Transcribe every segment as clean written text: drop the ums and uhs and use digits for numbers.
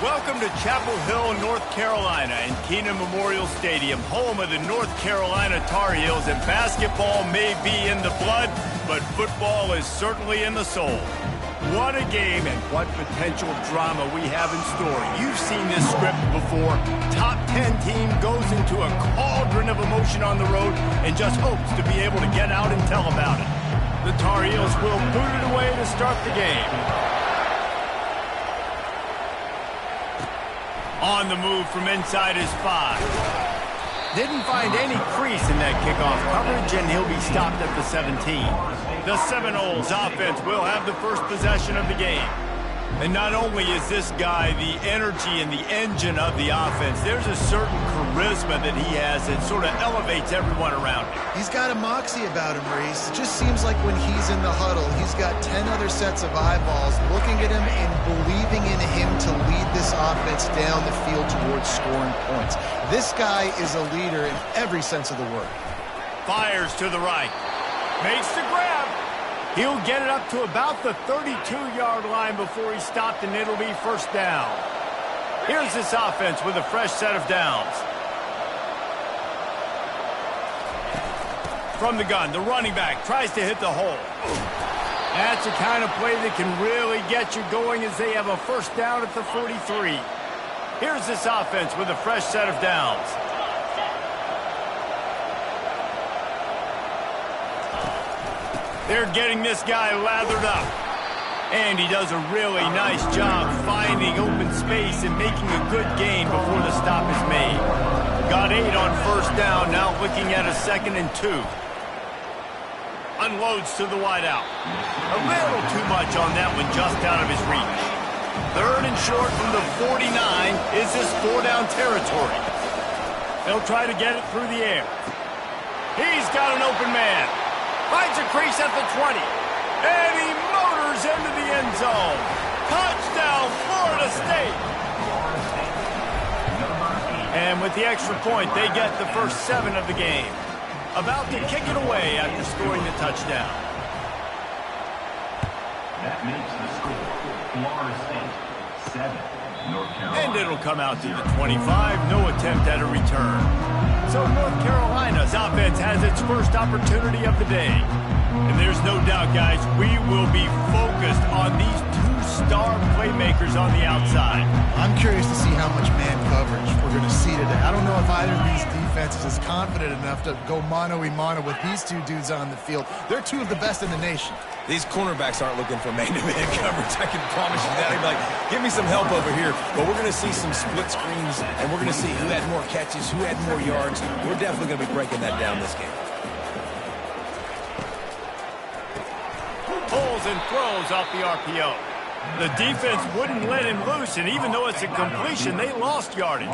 Welcome to Chapel Hill, North Carolina, and Keenan Memorial Stadium, home of the North Carolina Tar Heels. And basketball may be in the blood, but football is certainly in the soul. What a game and what potential drama we have in store. You've seen this script before. Top 10 team goes into a cauldron of emotion on the road and just hopes to be able to get out and tell about it. The Tar Heels will boot it away to start the game. On the move from inside his 5. Didn't find any crease in that kickoff coverage, and he'll be stopped at the 17. The Seminoles offense will have the first possession of the game. And not only is this guy the energy and the engine of the offense, there's a certain charisma that he has that sort of elevates everyone around him. He's got a moxie about him, Reese. It just seems like when he's in the huddle, he's got 10 other sets of eyeballs looking at him and believing in him to lead this offense down the field towards scoring points. This guy is a leader in every sense of the word. Fires to the right. Makes the grab. He'll get it up to about the 32-yard line before he's stopped, and it'll be first down. Here's this offense with a fresh set of downs. From the gun, the running back tries to hit the hole. That's the kind of play that can really get you going as they have a first down at the 43. Here's this offense with a fresh set of downs. They're getting this guy lathered up. And he does a really nice job finding open space and making a good gain before the stop is made. Got 8 on first down, now looking at a 2nd and 2. Unloads to the wideout. A little too much on that one, just out of his reach. 3rd and short from the 49. Is this 4-down territory? They'll try to get it through the air. He's got an open man. Finds a crease at the 20. And he motors into the end zone. Touchdown, Florida State. And with the extra point, they get the first 7 of the game. About to kick it away after scoring the touchdown. That makes the score Florida State 7, North Carolina. And it'll come out to the 25. No attempt at a return. So North Carolina's offense has its first opportunity of the day. And there's no doubt, guys, we will be focused on these 2 star playmakers on the outside. I'm curious to see how much man coverage we're going to see today. I don't know if either of these defenses is confident enough to go mano-a-mano with these 2 dudes on the field. They're 2 of the best in the nation. These cornerbacks aren't looking for man-to-man coverage. I can promise you that. They'd be like, give me some help over here. But we're going to see some split screens, and we're going to see who had more catches, who had more yards. We're definitely going to be breaking that down this game. Pulls and throws off the RPO. The defense wouldn't let him loose, and even though it's a completion, they lost yardage.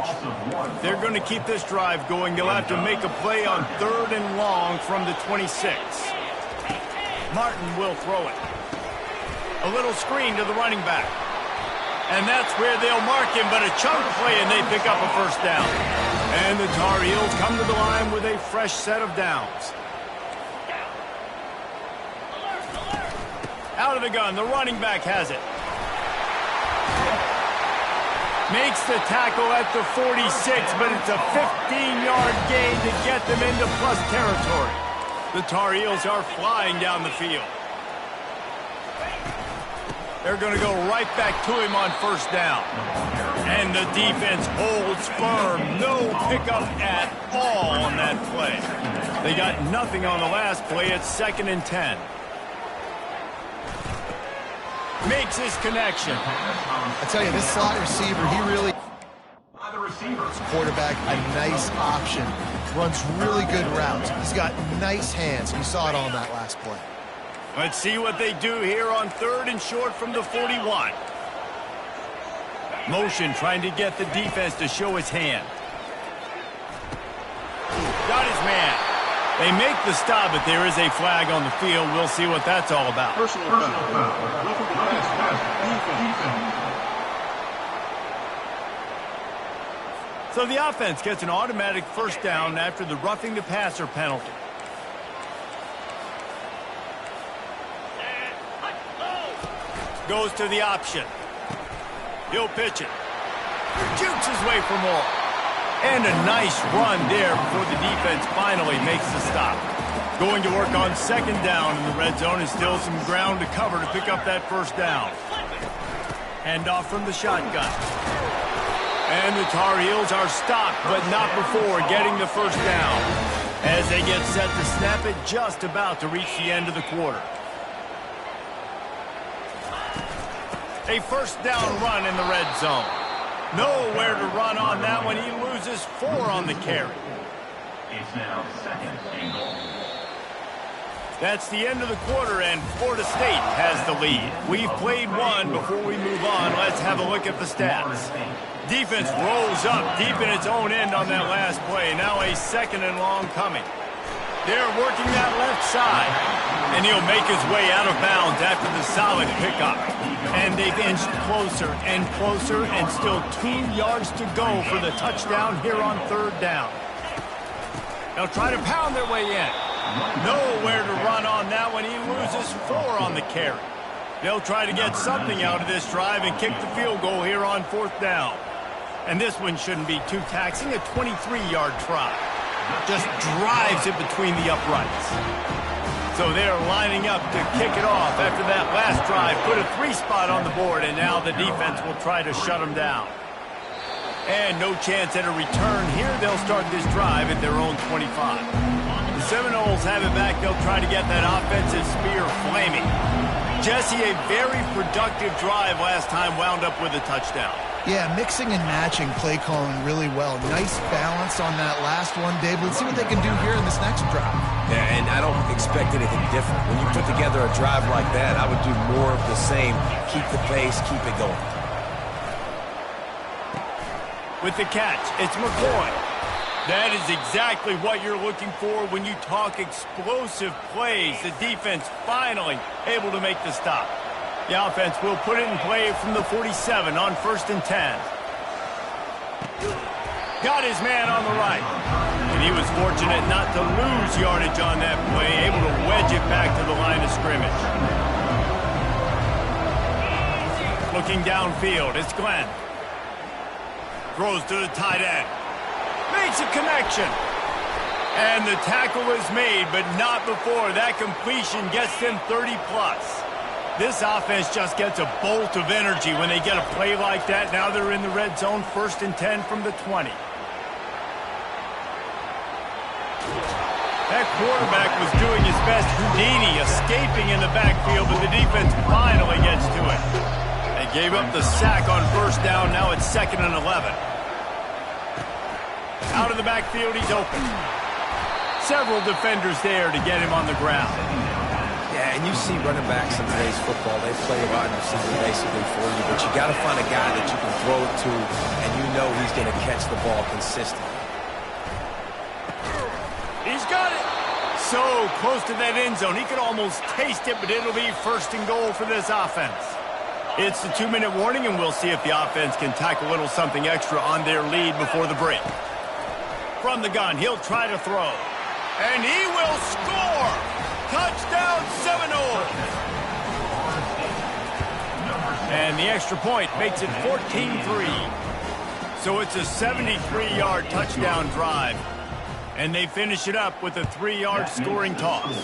They're going to keep this drive going. They'll have to make a play on 3rd and long from the 26. Martin will throw it. A little screen to the running back. And that's where they'll mark him, but a chunk play, and they pick up a first down. And the Tar Heels come to the line with a fresh set of downs. Out of the gun, the running back has it. Makes the tackle at the 46, but it's a 15-yard gain to get them into plus territory. The Tar Heels are flying down the field. They're going to go right back to him on first down. And the defense holds firm. No pickup at all on that play. They got nothing on the last play. It's 2nd and 10. Makes his connection. I tell you, this slot receiver, he really... Quarterback, a nice option. Runs really good routes. He's got nice hands. You saw it on that last play. Let's see what they do here on 3rd and short from the 41. Motion trying to get the defense to show his hand. Got his man. They make the stop, but there is a flag on the field. We'll see what that's all about. Personal foul. So the offense gets an automatic first down after the roughing the passer penalty. Goes to the option. He'll pitch it. Jukes his way for more. And a nice run there before the defense finally makes the stop. Going to work on second down in the red zone, and still some ground to cover to pick up that first down. Handoff from the shotgun. And the Tar Heels are stopped, but not before getting the first down, as they get set to snap it just about to reach the end of the quarter. A first down run in the red zone. Nowhere to run on that one. He loses 4 on the carry. It's now second and goal. That's the end of the quarter, and Florida State has the lead. We've played one. Before we move on, let's have a look at the stats. Defense rolls up deep in its own end on that last play. Now a second and long coming. They're working that left side, and he'll make his way out of bounds after the solid pickup. And they've inched closer and closer, and still 2 yards to go for the touchdown here on third down. They'll try to pound their way in. Nowhere to run on that one. He loses 4 on the carry. They'll try to get something out of this drive and kick the field goal here on fourth down. And this one shouldn't be too taxing, a 23-yard try. Just drives it between the uprights. So they're lining up to kick it off after that last drive. Put a 3 spot on the board, and now the defense will try to shut them down. And no chance at a return here. They'll start this drive at their own 25. The Seminoles have it back. They'll try to get that offensive spear flaming. Jesse, a very productive drive last time, wound up with a touchdown. Yeah, mixing and matching play calling really well. Nice balance on that last one, Dave. Let's see what they can do here in this next drive. Yeah, and I don't expect anything different. When you put together a drive like that, I would do more of the same. Keep the pace, keep it going. With the catch, it's McCoy. That is exactly what you're looking for when you talk explosive plays. The defense finally able to make the stop. The offense will put it in play from the 47 on 1st and 10. Got his man on the right. And he was fortunate not to lose yardage on that play, able to wedge it back to the line of scrimmage. Looking downfield, it's Glenn. Throws to the tight end. Makes a connection. And the tackle is made, but not before that completion gets them 30-plus. This offense just gets a bolt of energy when they get a play like that. Now they're in the red zone, 1st and 10 from the 20. That quarterback was doing his best Houdini, escaping in the backfield, but the defense finally gets to it. They gave up the sack on 1st down. Now it's 2nd and 11. Out of the backfield, he's open. Several defenders there to get him on the ground. Yeah, and you see running backs in today's football, they play a wide receiver basically for you, but you got to find a guy that you can throw it to, and you know he's going to catch the ball consistently. He's got it. So close to that end zone. He could almost taste it, but it'll be 1st and goal for this offense. It's the 2-minute warning, and we'll see if the offense can tack a little something extra on their lead before the break. From the gun, he'll try to throw. And he will score! Touchdown Seminoles! And the extra point makes it 14-3. So it's a 73-yard touchdown drive. And they finish it up with a 3-yard scoring toss.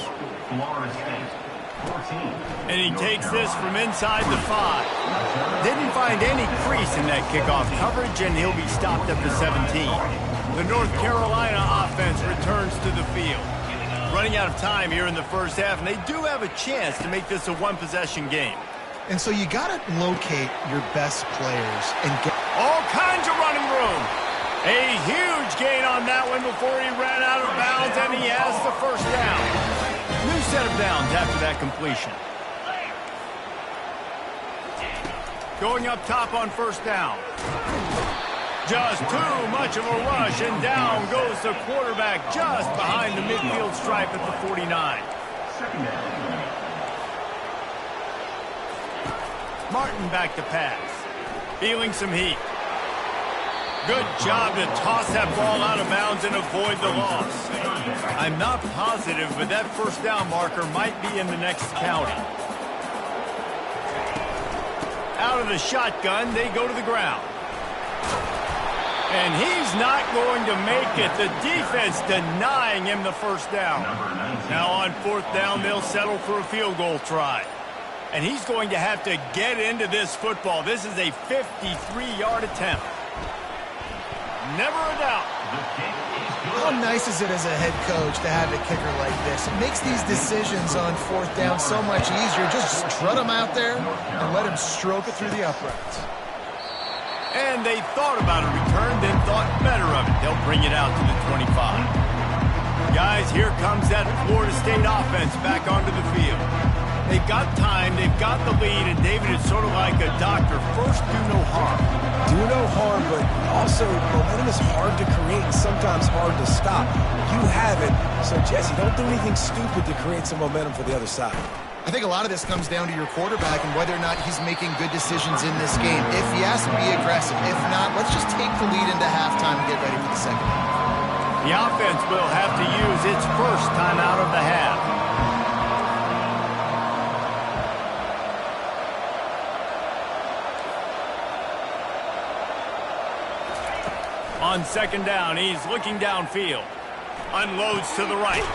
And he takes this from inside the 5. Didn't find any crease in that kickoff coverage, and he'll be stopped at the 17. The North Carolina offense returns to the field. Running out of time here in the first half, and they do have a chance to make this a one-possession game. And so you got to locate your best players and get all kinds of running room. A huge gain on that one before he ran out of bounds, and he has the first down. New set of downs after that completion. Going up top on 1st down. Just too much of a rush, and down goes the quarterback just behind the midfield stripe at the 49. Martin back to pass. Feeling some heat. Good job to toss that ball out of bounds and avoid the loss. I'm not positive, but that 1st down marker might be in the next county. Out of the shotgun, they go to the ground. And he's not going to make it. The defense denying him the first down. Now on fourth down, they'll settle for a field goal try. And he's going to have to get into this football. This is a 53-yard attempt. Never a doubt. How nice is it as a head coach to have a kicker like this? It makes these decisions on fourth down so much easier. Just strut him out there and let him stroke it through the uprights. And they thought about a return, then thought better of it. They'll bring it out to the 25. Guys, here comes that Florida State offense back onto the field. They've got time, they've got the lead, and David is sort of like a doctor. First, do no harm. Do no harm, but also momentum is hard to create and sometimes hard to stop. You have it, so Jesse, don't do anything stupid to create some momentum for the other side. I think a lot of this comes down to your quarterback and whether or not he's making good decisions in this game. If he has to be aggressive, if not, let's just take the lead into halftime and get ready for the second half. The offense will have to use its first time out of the half. On second down, he's looking downfield. Unloads to the right.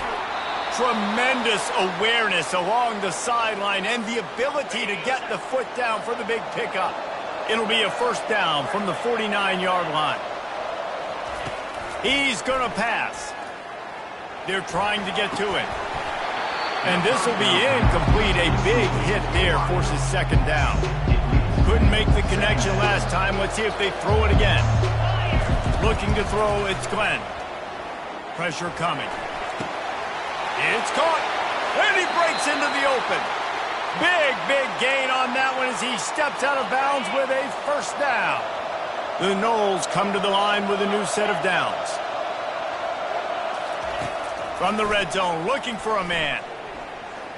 Tremendous awareness along the sideline and the ability to get the foot down for the big pickup. It'll be a first down from the 49-yard line. He's going to pass. They're trying to get to it. And this will be incomplete. A big hit there forces second down. Couldn't make the connection last time. Let's see if they throw it again. Looking to throw, it's Glenn. Pressure coming. It's caught, and he breaks into the open. Big gain on that one as he steps out of bounds with a first down. The Noles come to the line with a new set of downs. From the red zone, looking for a man.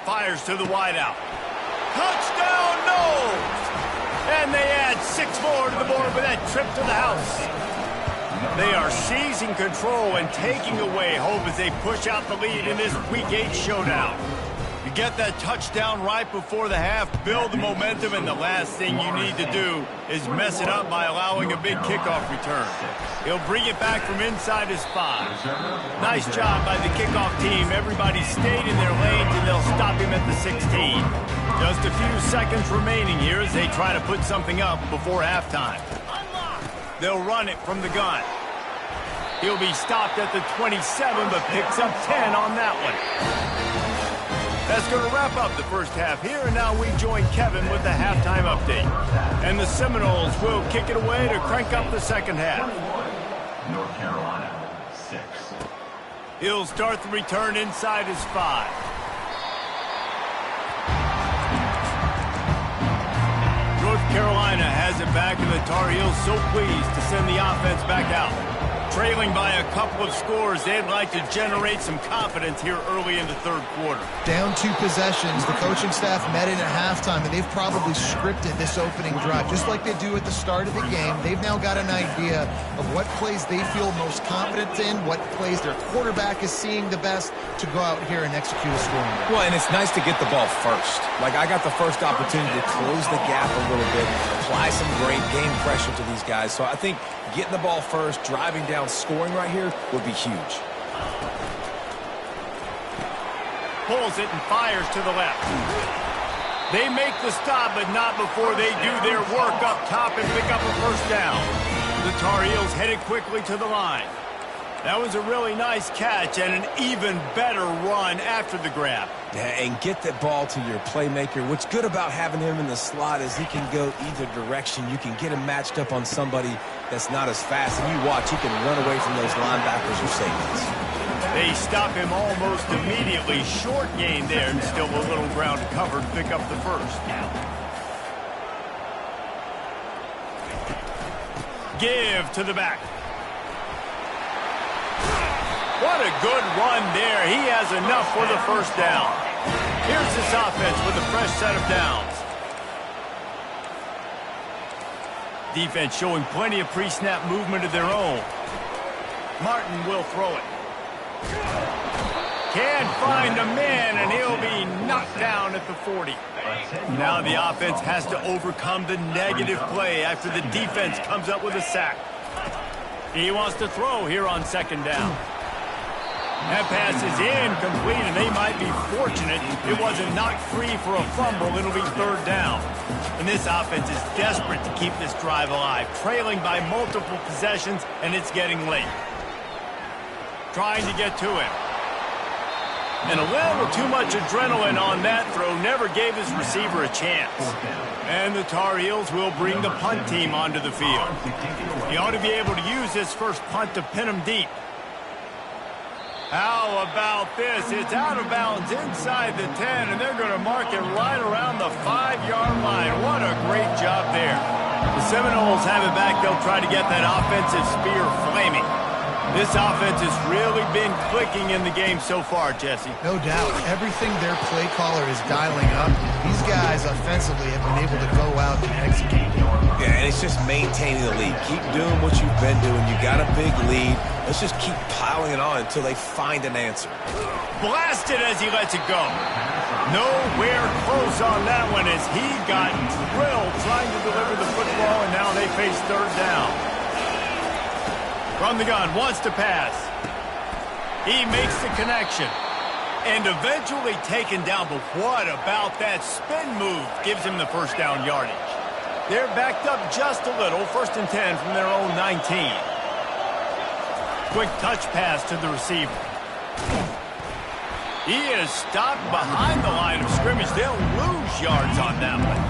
Fires to the wideout. Touchdown, Noles! And they add 6 more to the board with that trip to the house. They are seizing control and taking away hope as they push out the lead in this Week 8 showdown. You get that touchdown right before the half, build the momentum, and the last thing you need to do is mess it up by allowing a big kickoff return. He'll bring it back from inside his 5. Nice job by the kickoff team. Everybody stayed in their lanes, and they'll stop him at the 16. Just a few seconds remaining here as they try to put something up before halftime. They'll run it from the gun. He'll be stopped at the 27, but picks up 10 on that one. That's going to wrap up the first half here, and now we join Kevin with the halftime update. And the Seminoles will kick it away to crank up the second half. North Carolina, 6. He'll start the return inside his 5. North Carolina has it back, and the Tar Heels so pleased to send the offense back out. Trailing by a couple of scores, they'd like to generate some confidence here early in the third quarter. Down 2 possessions, the coaching staff met in at halftime, and they've probably scripted this opening drive, just like they do at the start of the game. They've now got an idea of what plays they feel most confident in, what plays their quarterback is seeing the best to go out here and execute a scoring drive. Well, and it's nice to get the ball first. Like, I got the first opportunity to close the gap a little bit, apply some great game pressure to these guys. So I think getting the ball first, driving down, scoring right here would be huge. Pulls it and fires to the left. They make the stop, but not before they do their work up top and pick up a first down. The Tar Heels headed quickly to the line. That was a really nice catch and an even better run after the grab. Yeah, and get the ball to your playmaker. What's good about having him in the slot is he can go either direction. You can get him matched up on somebody that's not as fast, and you watch, he can run away from those linebackers or safeties. They stop him almost immediately. Short gain there, and still a little ground covered to pick up the first. Give to the back. What a good run there. He has enough for the first down. Here's this offense with a fresh set of downs. Defense showing plenty of pre-snap movement of their own. Martin will throw it. Can't find a man, and he'll be knocked down at the 40. Now the offense has to overcome the negative play after the defense comes up with a sack. He wants to throw here on second down. That pass is incomplete, and they might be fortunate it wasn't knocked free for a fumble. It'll be third down. And this offense is desperate to keep this drive alive, trailing by multiple possessions, and it's getting late. Trying to get to him. And a little too much adrenaline on that throw never gave his receiver a chance. And the Tar Heels will bring the punt team onto the field. He ought to be able to use his first punt to pin him deep. How about this? It's out of bounds inside the 10, and they're going to mark it right around the 5-yard line. What a great job there. The Seminoles have it back. They'll try to get that offensive spear flaming. This offense has really been clicking in the game so far, Jesse. No doubt. Everything their play caller is dialing up, these guys offensively have been able to go out and execute. Yeah, and it's just maintaining the lead. Keep doing what you've been doing. You got a big lead. Let's just keep piling it on until they find an answer. Blasted as he lets it go. Nowhere close on that one as he got drilled trying to deliver the football, and now they face third down. From the gun, wants to pass. He makes the connection. And eventually taken down, but what about that spin move? Gives him the first down yardage. They're backed up just a little. 1st and 10 from their own 19. Quick touch pass to the receiver. He is stopped behind the line of scrimmage. They'll lose yards on that one.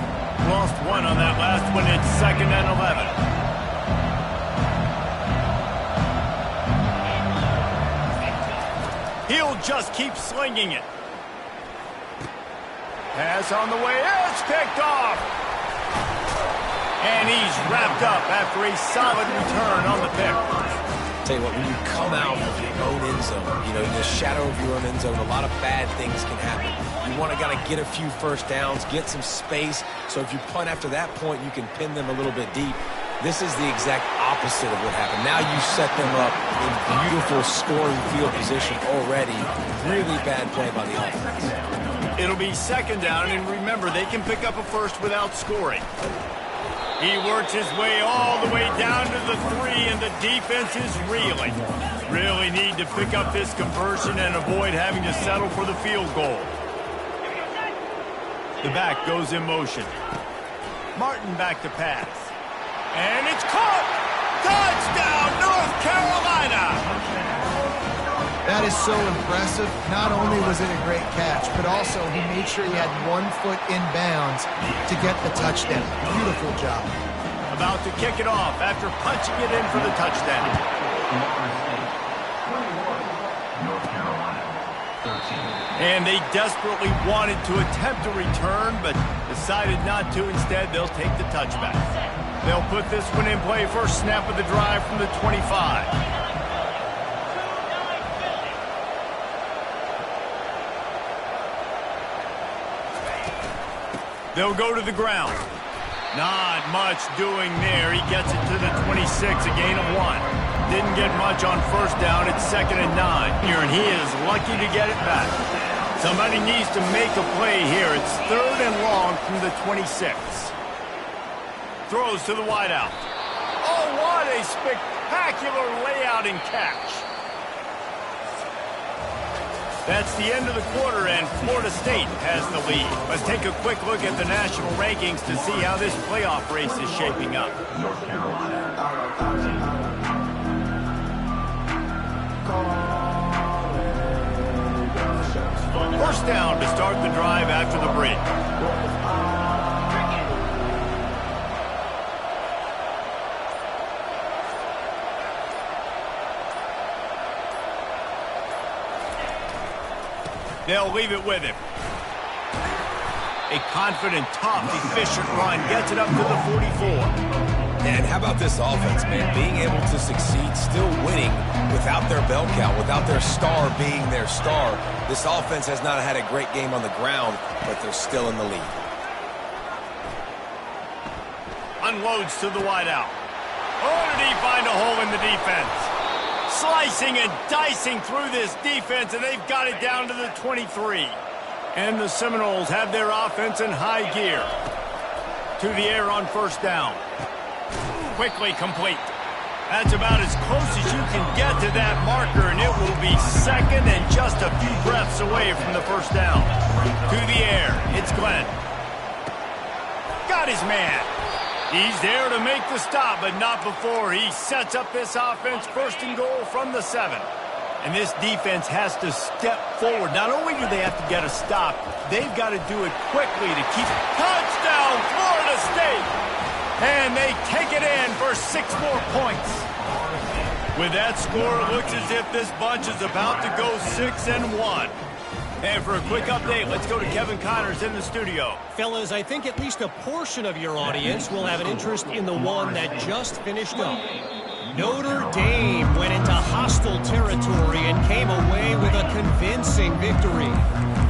Lost one on that last one. It's 2nd and 11. He'll just keep slinging it. Pass on the way. It's picked off. And he's wrapped up after a solid return on the pick. Tell you what, when you come out of your own end zone, you know, in the shadow of your own end zone, a lot of bad things can happen. You want to kind of get a few first downs, get some space, so if you punt after that point, you can pin them a little bit deep. This is the exact opposite of what happened. Now you set them up in beautiful scoring field position already. Really bad play by the offense. It'll be 2nd down, and remember, they can pick up a first without scoring. He works his way all the way down to the 3, and the defense is reeling. Really need to pick up this conversion and avoid having to settle for the field goal. The back goes in motion. Martin back to pass. And it's caught! Touchdown, North Carolina! That is so impressive. Not only was it a great catch, but also he made sure he had 1 foot in bounds to get the touchdown. Beautiful job. About to kick it off after punching it in for the touchdown. North Carolina, 13. And they desperately wanted to attempt a return, but decided not to. Instead, they'll take the touchback. They'll put this one in play. First snap of the drive from the 25. They'll go to the ground. Not much doing there. He gets it to the 26, a gain of 1. Didn't get much on first down. It's 2nd and 9 here, and he is lucky to get it back. Somebody needs to make a play here. It's 3rd and long from the 26. Throws to the wideout. Oh, what a spectacular layout and catch. That's the end of the quarter, and Florida State has the lead. Let's take a quick look at the national rankings to see how this playoff race is shaping up. North Carolina, 13. First down to start the drive after the break. They'll leave it with him. A confident, tough, efficient run gets it up to the 44. And how about this offense, man? Being able to succeed, still winning without their bell cow, without their star being their star. This offense has not had a great game on the ground, but they're still in the lead. Unloads to the wideout. Oh, did he find a hole in the defense? Slicing and dicing through this defense, and they've got it down to the 23. And the Seminoles have their offense in high gear. To the air on first down. Quickly complete. That's about as close as you can get to that marker, and it will be second and just a few breaths away from the first down. To the air, it's Glenn. Got his man. He's there to make the stop, but not before he sets up this offense first and goal from the 7. And this defense has to step forward. Not only do they have to get a stop, they've got to do it quickly to keep... Touchdown, Florida State! And they take it in for 6 more points. With that score, it looks as if this bunch is about to go 6-1. And for a quick update, let's go to Kevin Connors in the studio. Fellas, I think at least a portion of your audience will have an interest in the one that just finished up. Notre Dame went into hostile territory and came away with a convincing victory.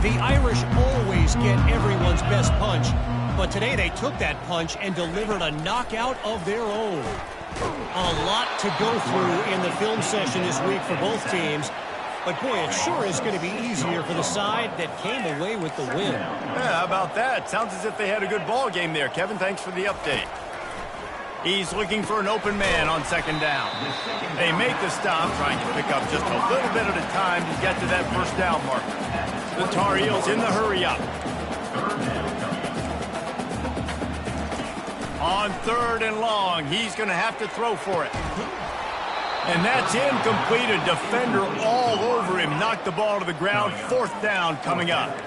The Irish always get everyone's best punch, but today they took that punch and delivered a knockout of their own. A lot to go through in the film session this week for both teams, but boy, it sure is going to be easier for the side that came away with the win. Yeah, how about that? Sounds as if they had a good ball game there. Kevin, thanks for the update. He's looking for an open man on second down. They make the stop, trying to pick up just a little bit at a time to get to that first down marker. The Tar Heels in the hurry up. On third and long, he's going to have to throw for it. And that's incomplete. A defender all over him. Knocked the ball to the ground. Fourth down coming up.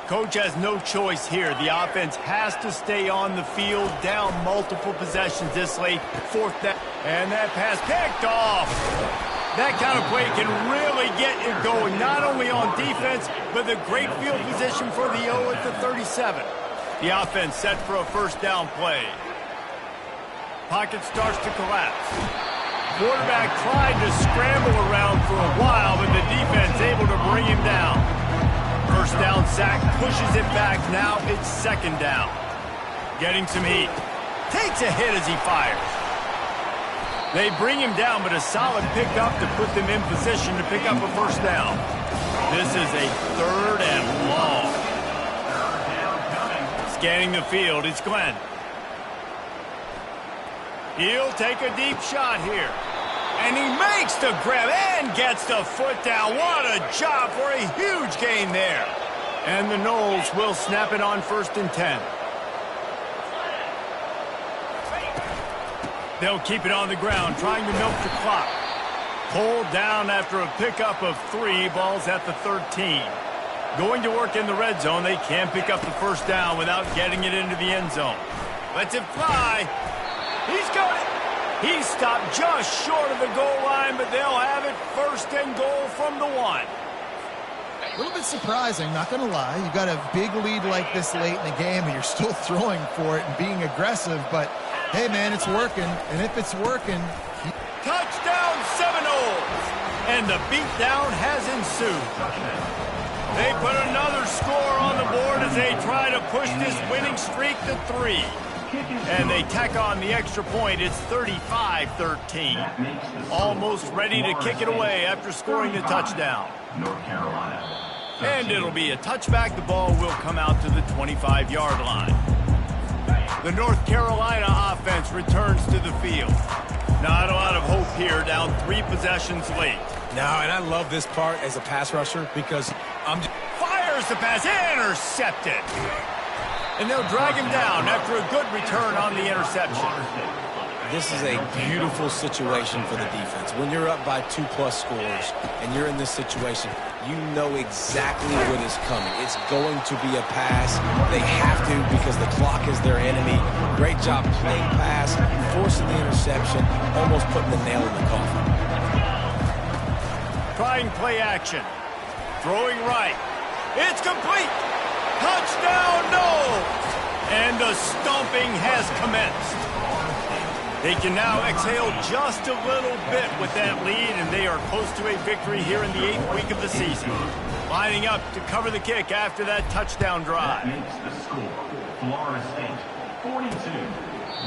Coach has no choice here. The offense has to stay on the field, down multiple possessions this late. Fourth down. And that pass picked off. That kind of play can really get you going, not only on defense, but the great field position for the O at the 37. The offense set for a first down play. Pocket starts to collapse. Quarterback tried to scramble around for a while, but the defense able to bring him down. First down sack, pushes it back. Now it's second down. Getting some heat. Takes a hit as he fires. They bring him down, but a solid pickup to put them in position to pick up a first down. This is a third and long. Scanning the field, it's Glenn. He'll take a deep shot here. And he makes the grab and gets the foot down. What a job for a huge gain there. And the Noles will snap it on first and 10. They'll keep it on the ground, trying to milk the clock. Pulled down after a pickup of 3, balls at the 13. Going to work in the red zone, they can't pick up the first down without getting it into the end zone. Lets it fly. He's got it. He stopped just short of the goal line, but they'll have it first and goal from the 1. A little bit surprising, not going to lie. You got a big lead like this late in the game, and you're still throwing for it and being aggressive. But, hey, man, it's working. And if it's working... Touchdown Seminoles! And the beatdown has ensued. They put another score on the board as they try to push this winning streak to 3. And they tack on the extra point. It's 35-13. Almost ready to kick it away after scoring the touchdown. North Carolina. And it'll be a touchback. The ball will come out to the 25-yard line. The North Carolina offense returns to the field. Not a lot of hope here, down 3 possessions late. No, and I love this part as a pass rusher because Fires the pass, intercepted. And they'll drag him down after a good return on the interception. This is a beautiful situation for the defense. When you're up by 2+ scores and you're in this situation, you know exactly what is coming. It's going to be a pass. They have to because the clock is their enemy. Great job playing pass, forcing the interception, almost putting the nail in the coffin. Trying play action. Throwing right. It's complete. Touchdown, Noles! And the stomping has commenced. They can now exhale just a little bit with that lead, and they are close to a victory here in the 8th week of the season. Lining up to cover the kick after that touchdown drive. That makes the score. Florida State 42.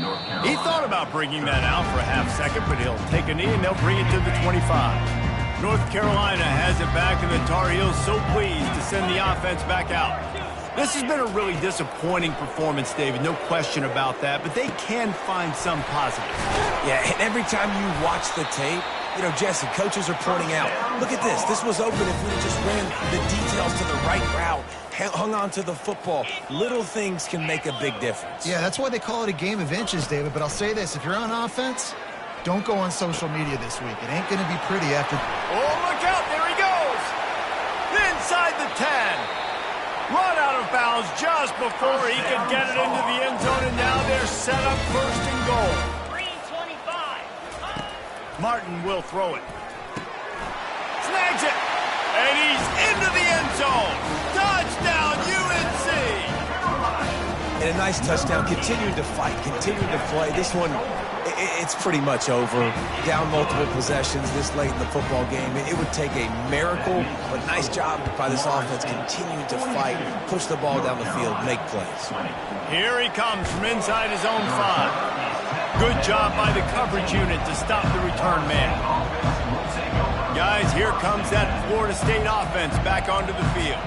North Carolina. He thought about bringing that out for a half second, but he'll take a knee and they'll bring it to the 25. North Carolina has it back, and the Tar Heels so pleased to send the offense back out. This has been a really disappointing performance, David, no question about that, but they can find some positives. Yeah, and every time you watch the tape, you know, Jesse, coaches are pointing out, look at this. This was open if we just ran the details to the right route, hung on to the football. Little things can make a big difference. Yeah, that's why they call it a game of inches, David. But I'll say this, if you're on offense, don't go on social media this week. It ain't going to be pretty after... Oh, look out, there he goes! Inside the 10. Run out of bounds just before he could get it into the end zone, and now they're set up first and goal. 325. Martin will throw it. Snags it. And he's into the end zone. Touchdown, UNC. And a nice touchdown. Continuing to fight, continuing to play. This one, it's pretty much over. Down multiple possessions this late in the football game. It would take a miracle, but nice job by this offense continuing to fight, push the ball down the field, make plays. Here he comes from inside his own 5. Good job by the coverage unit to stop the return man. Guys, here comes that Florida State offense back onto the field.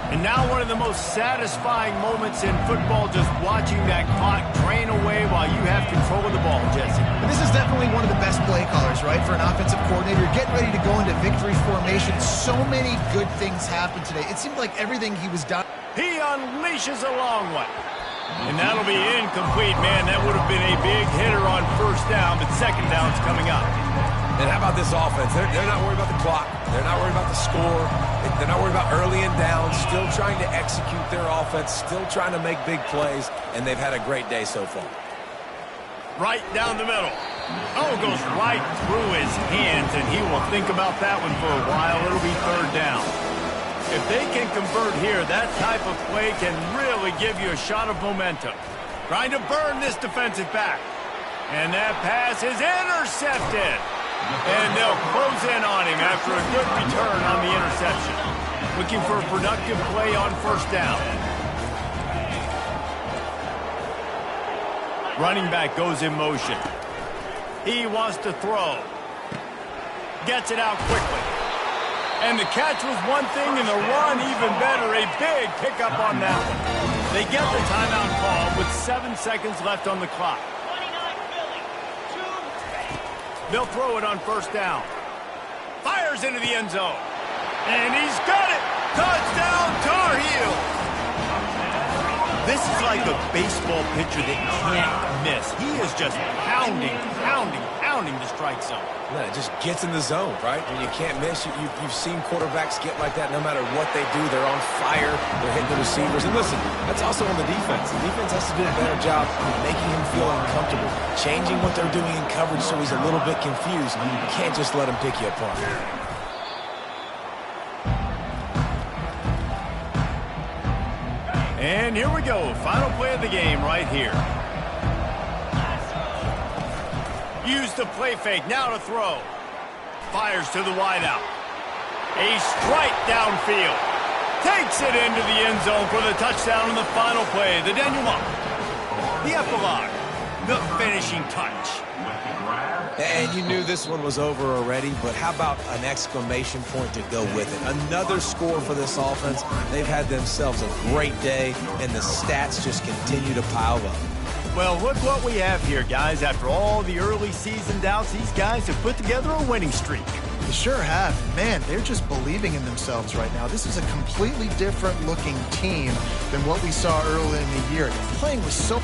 And now one of the most satisfying moments in football, just watching that clock drain away while you have control of the ball, Jesse. But this is definitely one of the best play callers, right, for an offensive coordinator. You're getting ready to go into victory formation. So many good things happened today. It seemed like everything he was done. He unleashes a long one. And that'll be incomplete, man. That would have been a big hitter on first down, but second down's coming up. And how about this offense? They're not worried about the clock. They're not worried about the score. They're not worried about early and down. Still trying to execute their offense. Still trying to make big plays. And they've had a great day so far. Right down the middle. Oh, goes right through his hands, and he will think about that one for a while. It'll be third down. If they can convert here, that type of play can really give you a shot of momentum. Trying to burn this defensive back. And that pass is intercepted. And they'll close in on him after a good return on the interception. Looking for a productive play on first down. Running back goes in motion. He wants to throw. Gets it out quickly. And the catch was one thing, and the run even better. A big pickup on that one. They get the timeout call with 7 seconds left on the clock. They'll throw it on first down. Fires into the end zone. And he's got it. Touchdown, Tar Heels. This is like a baseball pitcher that can't miss. He is just pounding the strike zone. Yeah, it just gets in the zone, right? When you can't miss, you've seen quarterbacks get like that no matter what they do. They're on fire. They're hitting the receivers. And listen, that's also on the defense. The defense has to do a better job making him feel uncomfortable, changing what they're doing in coverage so he's a little bit confused. You can't just let him pick you apart. And here we go. Final play of the game right here. Use the play fake. Now to throw. Fires to the wideout. A strike downfield. Takes it into the end zone for the touchdown in the final play. The denouement. The epilogue. The finishing touch. And you knew this one was over already, but how about an exclamation point to go with it? Another score for this offense. They've had themselves a great day, and the stats just continue to pile up. Well, look what we have here, guys. After all the early season doubts, these guys have put together a winning streak. They sure have. Man, they're just believing in themselves right now. This is a completely different looking team than what we saw early in the year. They're playing with so...